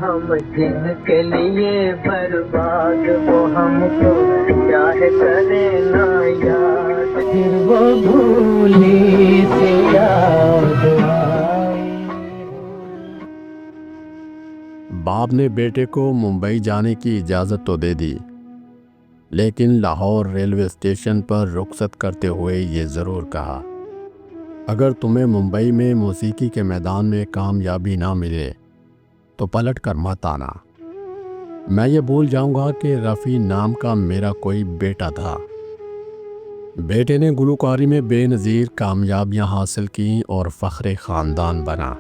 ہم جن کے لیے برباد وہ ہم کو چاہے کرے نہ یاد، پھر وہ بھولی سے یاد آئی۔ باپ نے بیٹے کو ممبئی جانے کی اجازت تو دے دی، لیکن لاہور ریلوے اسٹیشن پر رخصت کرتے ہوئے یہ ضرور کہا، اگر تمہیں ممبئی میں موسیقی کے میدان میں کامیابی نہ ملے تو پلٹ کر مت آنا۔ میں یہ بھول جاؤں گا کہ رفیع نام کا میرا کوئی بیٹا تھا۔ بیٹے نے گلوکاری میں بے نظیر کامیابیاں حاصل کیں اور فخر خاندان بنا۔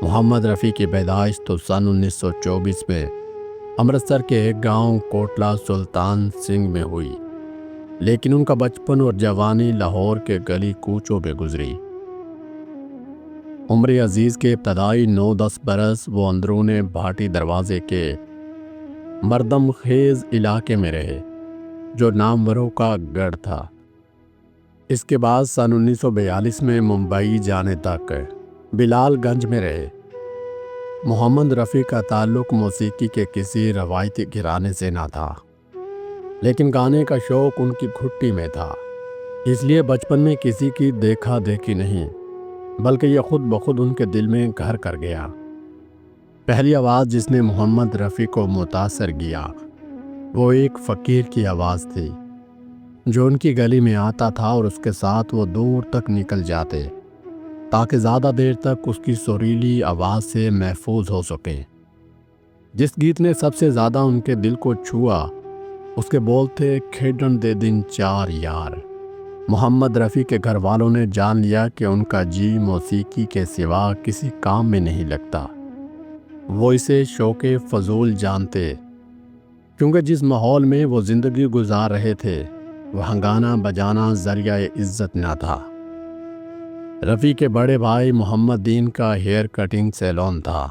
محمد رفیع کی پیدائش تو سن 1924 میں امرتسر کے ایک گاؤں کوٹلہ سلطان سنگھ میں ہوئی، لیکن ان کا بچپن اور جوانی لاہور کے گلی کوچوں پہ گزری۔ عمر عزیز کے ابتدائی 9-10 برس وہ اندرون بھاٹی دروازے کے مردم خیز علاقے میں رہے، جو ناموروں کا گڑھ تھا۔ اس کے بعد سن 1942 میں ممبئی جانے تک بلال گنج میں رہے۔ محمد رفیع کا تعلق موسیقی کے کسی روایتی گھرانے سے نہ تھا، لیکن گانے کا شوق ان کی گھٹی میں تھا، اس لیے بچپن میں کسی کی دیکھا دیکھی نہیں، بلکہ یہ خود بخود ان کے دل میں گھر کر گیا۔ پہلی آواز جس نے محمد رفیع کو متاثر کیا وہ ایک فقیر کی آواز تھی، جو ان کی گلی میں آتا تھا اور اس کے ساتھ وہ دور تک نکل جاتے تاکہ زیادہ دیر تک اس کی سریلی آواز سے محفوظ ہو سکیں۔ جس گیت نے سب سے زیادہ ان کے دل کو چھوا اس کے بول تھے، کھیڈن دے دن چار یار۔ محمد رفیع کے گھر والوں نے جان لیا کہ ان کا جی موسیقی کے سوا کسی کام میں نہیں لگتا۔ وہ اسے شوق فضول جانتے، کیونکہ جس ماحول میں وہ زندگی گزار رہے تھے وہاں گانا بجانا ذریعہ عزت نہ تھا۔ رفیع کے بڑے بھائی محمد دین کا ہیئر کٹنگ سیلون تھا۔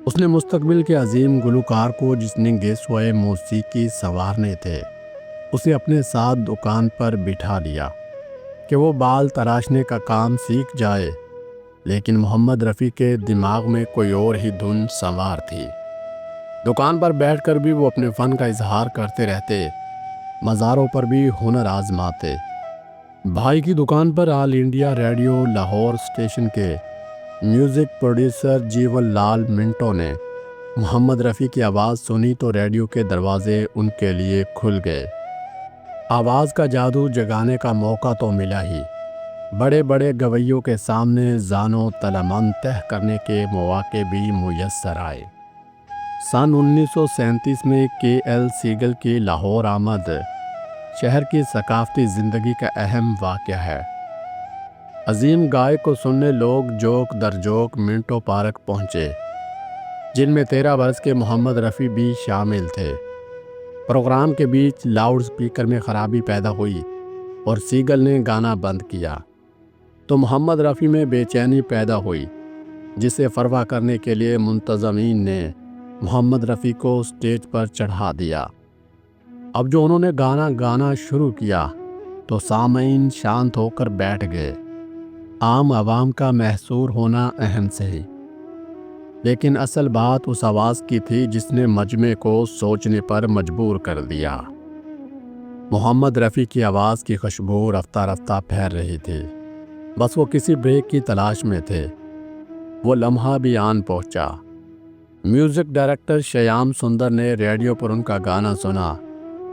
اس نے مستقبل کے عظیم گلوکار کو، جس نے گیسوئے موسیقی سنوارنے تھے، اسے اپنے ساتھ دکان پر بٹھا لیا کہ وہ بال تراشنے کا کام سیکھ جائے، لیکن محمد رفیع کے دماغ میں کوئی اور ہی دھن سوار تھی۔ دکان پر بیٹھ کر بھی وہ اپنے فن کا اظہار کرتے رہتے، مزاروں پر بھی ہنر آزماتے۔ بھائی کی دکان پر آل انڈیا ریڈیو لاہور اسٹیشن کے میوزک پروڈیوسر جیون لال منٹو نے محمد رفیع کی آواز سنی تو ریڈیو کے دروازے ان کے لیے کھل گئے۔ آواز کا جادو جگانے کا موقع تو ملا ہی، بڑے بڑے گویوں کے سامنے زان و تلمن تہ کرنے کے مواقع بھی میسر آئے۔ سن 1937 میں کے ایل سیگل کی لاہور آمد شہر کی ثقافتی زندگی کا اہم واقعہ ہے۔ عظیم گائک کو سننے لوگ جوک در جوک منٹو پارک پہنچے، جن میں 13 برس کے محمد رفیع بھی شامل تھے۔ پروگرام کے بیچ لاؤڈ سپیکر میں خرابی پیدا ہوئی اور سیگل نے گانا بند کیا تو محمد رفیع میں بے چینی پیدا ہوئی، جسے فروا کرنے کے لیے منتظمین نے محمد رفیع کو اسٹیج پر چڑھا دیا۔ اب جو انہوں نے گانا گانا شروع کیا تو سامعین شانت ہو کر بیٹھ گئے۔ عام عوام کا محصور ہونا اہم سہی، لیکن اصل بات اس آواز کی تھی جس نے مجمع کو سوچنے پر مجبور کر دیا۔ محمد رفیع کی آواز کی خوشبو رفتہ رفتہ پھیل رہی تھی، بس وہ کسی بریک کی تلاش میں تھے۔ وہ لمحہ بھی آن پہنچا۔ میوزک ڈائریکٹر شیام سندر نے ریڈیو پر ان کا گانا سنا،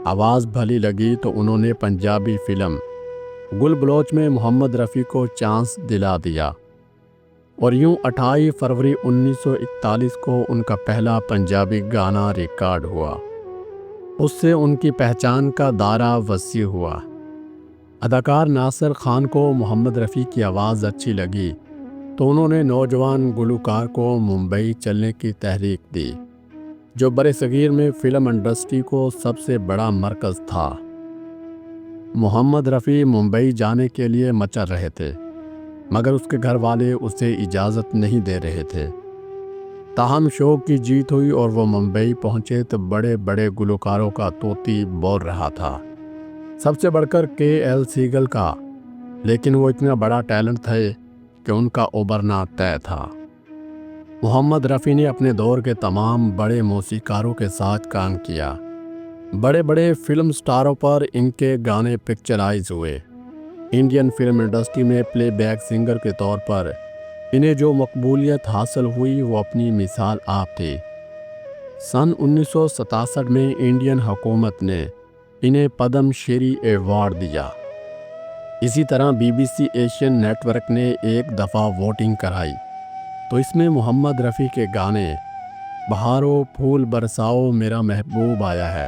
آواز بھلی لگی تو انہوں نے پنجابی فلم گل بلوچ میں محمد رفیع کو چانس دلا دیا، اور یوں 28 فروری 1941 کو ان کا پہلا پنجابی گانا ریکارڈ ہوا۔ اس سے ان کی پہچان کا دائرہ وسیع ہوا۔ اداکار ناصر خان کو محمد رفیع کی آواز اچھی لگی تو انہوں نے نوجوان گلوکار کو ممبئی چلنے کی تحریک دی، جو برصغیر میں فلم انڈسٹری کو سب سے بڑا مرکز تھا۔ محمد رفیع ممبئی جانے کے لیے مچل رہے تھے، مگر اس کے گھر والے اسے اجازت نہیں دے رہے تھے۔ تاہم شوق کی جیت ہوئی اور وہ ممبئی پہنچے تو بڑے بڑے گلوکاروں کا طوطی بول رہا تھا، سب سے بڑھ کر کے ایل سیگل کا، لیکن وہ اتنا بڑا ٹیلنٹ تھے کہ ان کا ابھرنا طے تھا۔ محمد رفیع نے اپنے دور کے تمام بڑے موسیقاروں کے ساتھ کام کیا۔ بڑے بڑے فلم سٹاروں پر ان کے گانے پکچرائز ہوئے۔ انڈین فلم انڈسٹری میں پلے بیک سنگر کے طور پر انہیں جو مقبولیت حاصل ہوئی وہ اپنی مثال آپ تھی۔ سن 1967 میں انڈین حکومت نے انہیں پدم شری ایوارڈ دیا۔ اسی طرح B B C Asian network نے ایک دفعہ ووٹنگ کرائی تو اس میں محمد رفیع کے گانے بہارو پھول برساؤ میرا محبوب آیا ہے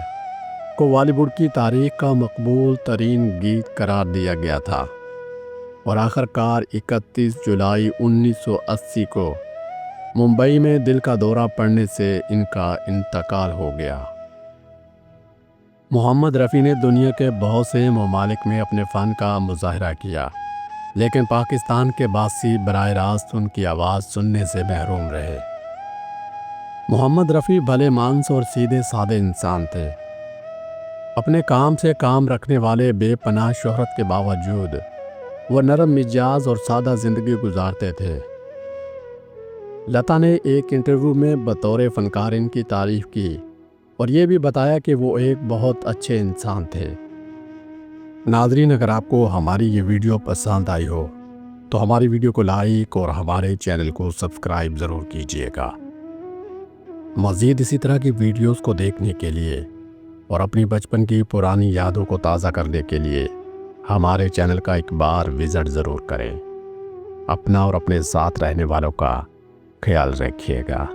کو بالی ووڈ کی تاریخ کا مقبول ترین گیت قرار دیا گیا تھا، اور آخر کار 31 جولائی 1980 کو ممبئی میں دل کا دورہ پڑنے سے ان کا انتقال ہو گیا۔ محمد رفیع نے دنیا کے بہت سے ممالک میں اپنے فن کا مظاہرہ کیا، لیکن پاکستان کے باسی براہ راست ان کی آواز سننے سے محروم رہے۔ محمد رفیع بھلے مانس اور سیدھے سادے انسان تھے۔ اپنے کام سے کام رکھنے والے بے پناہ شہرت کے باوجود وہ نرم مزاج اور سادہ زندگی گزارتے تھے۔ لتا نے ایک انٹرویو میں بطور فنکار ان کی تعریف کی اور یہ بھی بتایا کہ وہ ایک بہت اچھے انسان تھے۔ ناظرین، اگر آپ کو ہماری یہ ویڈیو پسند آئی ہو تو ہماری ویڈیو کو لائک اور ہمارے چینل کو سبسکرائب ضرور کیجیے گا۔ مزید اسی طرح کی ویڈیوز کو دیکھنے کے لیے اور اپنی بچپن کی پرانی یادوں کو تازہ کرنے کے لیے ہمارے چینل کا ایک بار وزٹ ضرور کریں۔ اپنا اور اپنے ساتھ رہنے والوں کا خیال رکھیے گا۔